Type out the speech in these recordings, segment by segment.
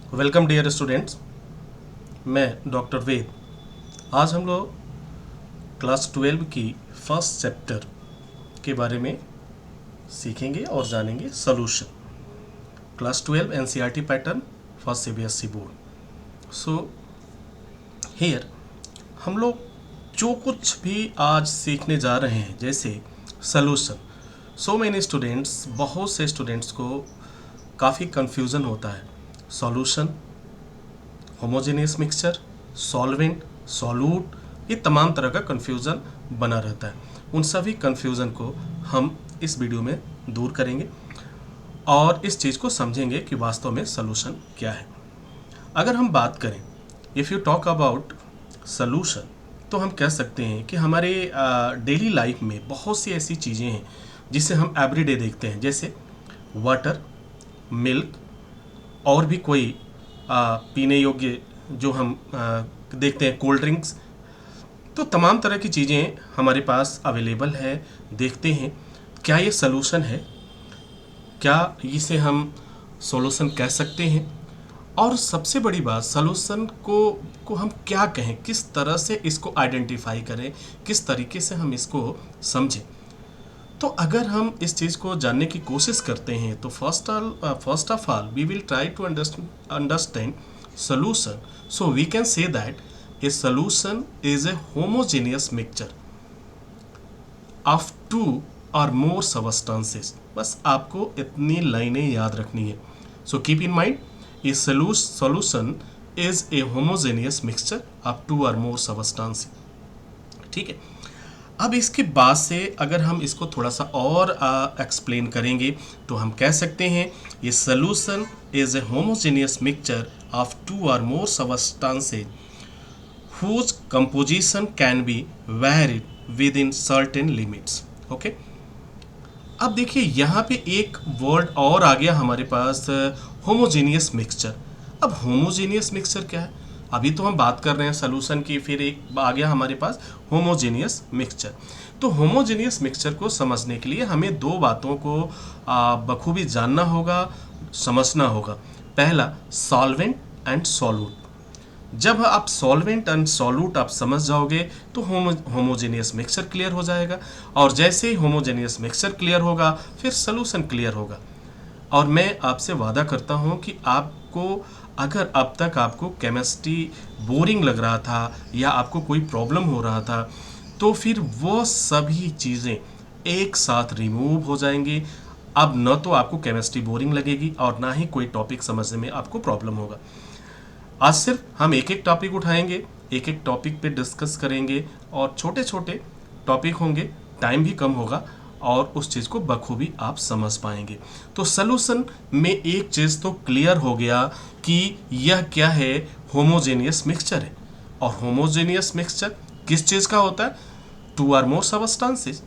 Welcome dear students. मैं doctor Ved. आज हम लोग क्लास 12 की फर्स्ट चैप्टर के बारे में सीखेंगे और जानेंगे solution. Class 12 NCERT pattern for CBSE board. So here हम लोग जो कुछ भी आज सीखने जा रहे हैं, जैसे सॉल्यूशन। सो मैनी स्टूडेंट्स, बहुत से स्टूडेंट्स को काफ़ी कन्फ्यूज़न होता है। Solution, homogeneous mixture, solvent, solute, ये तमाम तरह का कन्फ्यूज़न बना रहता है। उन सभी कन्फ्यूज़न को हम इस वीडियो में दूर करेंगे और इस चीज़ को समझेंगे कि वास्तव में सॉल्यूशन क्या है। अगर हम बात करें, if you talk about solution, तो हम कह सकते हैं कि हमारे डेली लाइफ में बहुत सी ऐसी चीज़ें हैं जिसे हम एवरीडे देखते हैं, जैसे वाटर, मिल्क और भी कोई पीने योग्य जो हम देखते हैं, कोल्ड ड्रिंक्स। तो तमाम तरह की चीज़ें हमारे पास अवेलेबल है। देखते हैं क्या ये सॉल्यूशन है, क्या इसे हम सॉल्यूशन कह सकते हैं, और सबसे बड़ी बात, सॉल्यूशन को हम क्या कहें, किस तरह से इसको आइडेंटिफाई करें, किस तरीके से हम इसको समझें। तो अगर हम इस चीज़ को जानने की कोशिश करते हैं तो first of all we will try to understand solution. So we can say that a solution is a homogeneous mixture of two or more substances. बस आपको इतनी लाइनें याद रखनी है। So keep in mind, a solution is a homogeneous mixture of two or more substances. ठीक है। अब इसके बाद से अगर हम इसको थोड़ा सा और एक्सप्लेन करेंगे तो हम कह सकते हैं ये solution is a homogeneous mixture of two और more substances whose composition can be varied within certain limits. Okay, अब देखिए यहाँ पे एक वर्ड और आ गया हमारे पास, होमोजेनियस मिक्सचर। अब होमोजेनियस मिक्सचर क्या है? अभी तो हम बात कर रहे हैं सॉल्यूशन की, फिर एक आ गया हमारे पास होमोजेनियस मिक्सचर। तो होमोजेनियस मिक्सचर को समझने के लिए हमें दो बातों को बखूबी जानना होगा, समझना होगा। पहला, सॉल्वेंट एंड सॉल्यूट। जब आप सॉल्वेंट एंड सॉल्यूट आप समझ जाओगे तो होमोजेनियस मिक्सचर क्लियर हो जाएगा, और जैसे ही होमोजेनियस मिक्सचर क्लियर होगा फिर सॉल्यूशन क्लियर होगा। और मैं आपसे वादा करता हूँ कि आपको, अगर अब तक आपको केमिस्ट्री बोरिंग लग रहा था या आपको कोई प्रॉब्लम हो रहा था, तो फिर वो सभी चीज़ें एक साथ रिमूव हो जाएंगी। अब न तो आपको केमिस्ट्री बोरिंग लगेगी और ना ही कोई टॉपिक समझने में आपको प्रॉब्लम होगा। आज सिर्फ हम एक एक टॉपिक उठाएंगे, एक एक टॉपिक पे डिस्कस करेंगे, और छोटे छोटे टॉपिक होंगे, टाइम भी कम होगा और उस चीज़ को बखूबी आप समझ पाएंगे। तो सॉल्यूशन में एक चीज़ तो क्लियर हो गया कि यह क्या है, होमोजेनियस मिक्सचर है। और होमोजेनियस मिक्सचर किस चीज़ का होता है? Two or more substances.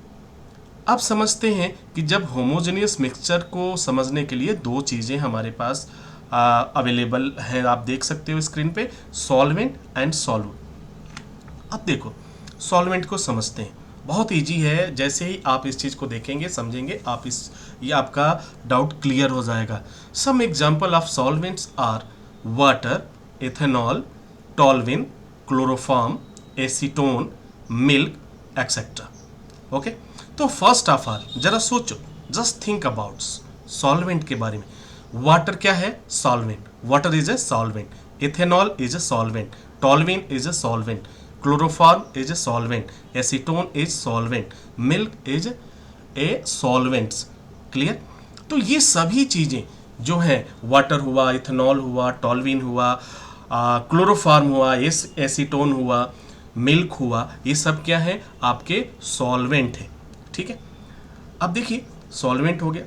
अब समझते हैं कि जब होमोजेनियस मिक्सचर को समझने के लिए दो चीज़ें हमारे पास अवेलेबल है, आप देख सकते हो स्क्रीन पे, सॉल्वेंट एंड सॉल्यूट। अब देखो, सॉल्वेंट को समझते हैं, बहुत इजी है। जैसे ही आप इस चीज़ को देखेंगे, समझेंगे, ये आपका डाउट क्लियर हो जाएगा। Some example of solvents are water, ethanol, toluene, chloroform, acetone, milk etcetera. Okay, तो फर्स्ट ऑफ ऑल जरा सोचो, जस्ट थिंक अबाउट सॉल्वेंट के बारे में। वाटर क्या है? Solvent. Water is a solvent. Ethanol is a solvent. Toluene is a solvent. Chloroform is a solvent. Acetone is solvent. Milk is a solvents. Clear? तो ये सभी चीज़ें जो हैं, वाटर हुआ, इथेनॉल हुआ, टॉल्विन हुआ, क्लोरोफॉर्म हुआ, एसीटोन हुआ, मिल्क हुआ, ये सब क्या है? आपके सॉल्वेंट है। ठीक है, अब देखिए सॉल्वेंट हो गया।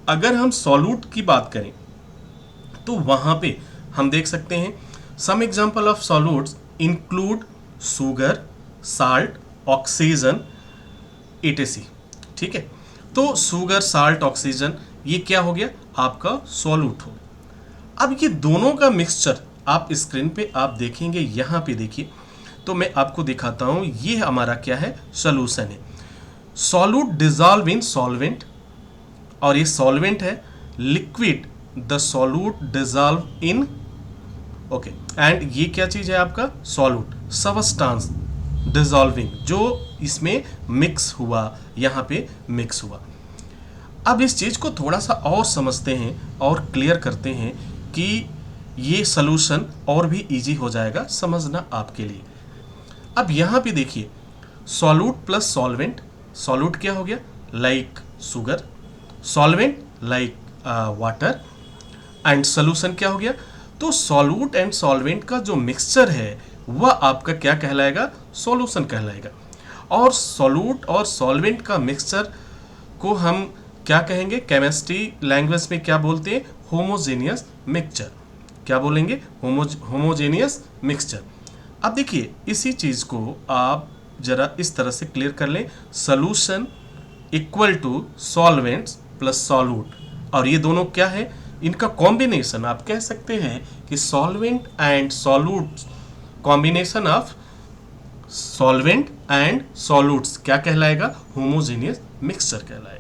अगर हम सॉल्यूट की बात करें तो वहां पे हम देख सकते हैं, some example of solutes include sugar, salt, oxygen, etc। ठीक है, तो शुगर, साल्ट, ऑक्सीजन, ये क्या हो गया? आपका सॉल्यूट हो गया। अब ये दोनों का मिक्सचर आप स्क्रीन पे आप देखेंगे, यहां पे देखिए, तो मैं आपको दिखाता हूं, ये हमारा क्या है? सॉल्यूशन है। सॉल्यूट डिजॉल्व इन सॉल्वेंट, और ये सॉल्वेंट है। Liquid, the solute dissolve in okay, and ये क्या चीज़ है आपका? सॉल्यूट, सबस्टांस, डिजॉल्विंग, जो इसमें मिक्स हुआ, यहाँ पे मिक्स हुआ। अब इस चीज़ को थोड़ा सा और समझते हैं और क्लियर करते हैं कि ये सॉल्यूशन और भी इजी हो जाएगा समझना आपके लिए। अब यहाँ पे देखिए, सॉल्यूट प्लस सॉल्वेंट, सॉल्यूट क्या हो गया? Like sugar, solvent like water, and solution क्या हो गया? तो सॉल्यूट एंड सॉल्वेंट का जो मिक्सचर है वह आपका क्या कहलाएगा? सॉल्यूशन कहलाएगा। और सॉल्यूट और सॉल्वेंट का मिक्सचर को हम क्या कहेंगे? केमिस्ट्री लैंग्वेज में क्या बोलते हैं? Homogeneous mixture. क्या बोलेंगे? Homogeneous mixture. अब देखिए, इसी चीज़ को आप जरा इस तरह से क्लियर कर लें, solution equal to solvents plus solute, और ये दोनों क्या है? इनका कॉम्बिनेशन। आप कह सकते हैं कि solvent and solute, combination of solvent and solutes क्या कहलाएगा? होमोजेनियस मिक्सचर कहलाएगा।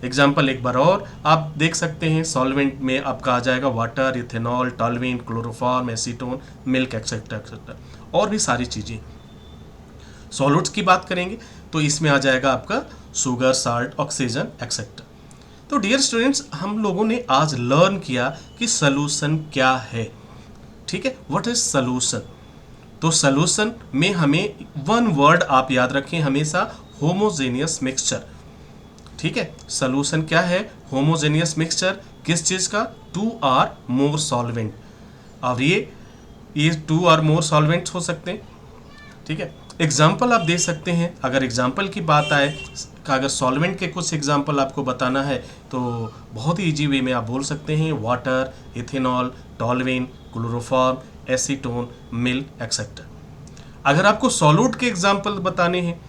एग्जाम्पल एक बार और आप देख सकते हैं, सॉल्वेंट में आपका आ जाएगा water, ethanol, toluene, chloroform, acetone, milk, etcetera etcetera, और भी सारी चीज़ें। सॉल्यूट्स की बात करेंगे तो इसमें आ जाएगा आपका शुगर, साल्ट, ऑक्सीजन, एक्सेट्रा। तो डियर स्टूडेंट्स, हम लोगों ने आज लर्न किया कि सॉल्यूशन क्या है। ठीक है, व्हाट इज सॉल्यूशन? तो सॉल्यूशन में हमें वन वर्ड आप याद रखें हमेशा, होमोजेनियस मिक्सचर। ठीक है, सॉल्यूशन क्या है? Homogeneous mixture. किस चीज़ का? 2 or more सॉल्वेंट। और ये 2 or more सॉल्वेंट्स हो सकते हैं। ठीक है, एग्जाम्पल आप दे सकते हैं। अगर एग्जाम्पल की बात आए, अगर सॉल्वेंट के कुछ एग्जाम्पल आपको बताना है तो बहुत ही ईजी वे में आप बोल सकते हैं, water, ethanol, toluene, chloroform, acetone, milk, etcetera. अगर आपको सॉल्यूट के एग्जाम्पल बताने हैं,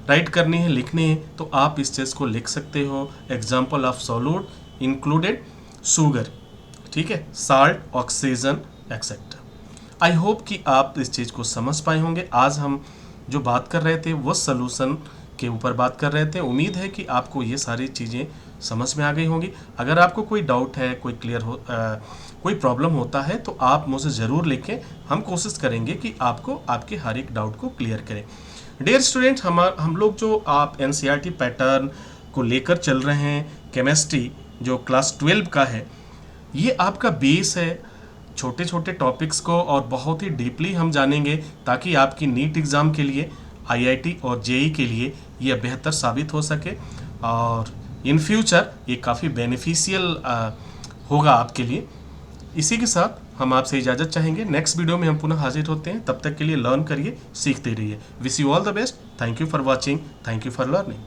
राइट करने हैं, लिखने हैं, तो आप इस चीज़ को लिख सकते हो। Example of solute included sugar, ठीक है, salt, oxygen, etcetera. I hope कि आप इस चीज़ को समझ पाए होंगे। आज हम जो बात कर रहे थे वो सॉल्यूशन के ऊपर बात कर रहे थे। उम्मीद है कि आपको ये सारी चीज़ें समझ में आ गई होंगी। अगर आपको कोई डाउट है, कोई कोई प्रॉब्लम होता है तो आप मुझे ज़रूर लिखें। हम कोशिश करेंगे कि आपको आपके हर एक डाउट को क्लियर करें। डियर स्टूडेंट, हम लोग जो आप एनसीईआरटी पैटर्न को लेकर चल रहे हैं, केमिस्ट्री जो क्लास 12 का है, ये आपका बेस है। छोटे छोटे टॉपिक्स को और बहुत ही डीपली हम जानेंगे ताकि आपकी नीट एग्ज़ाम के लिए, आईआईटी और जेई के लिए ये बेहतर साबित हो सके, और इन फ्यूचर ये काफ़ी बेनिफिशियल होगा आपके लिए। इसी के साथ हम आपसे इजाज़त चाहेंगे। नेक्स्ट वीडियो में हम पुनः हाजिर होते हैं। तब तक के लिए लर्न करिए, सीखते रहिए। Wish you all the best. Thank you for watching, thank you for learning.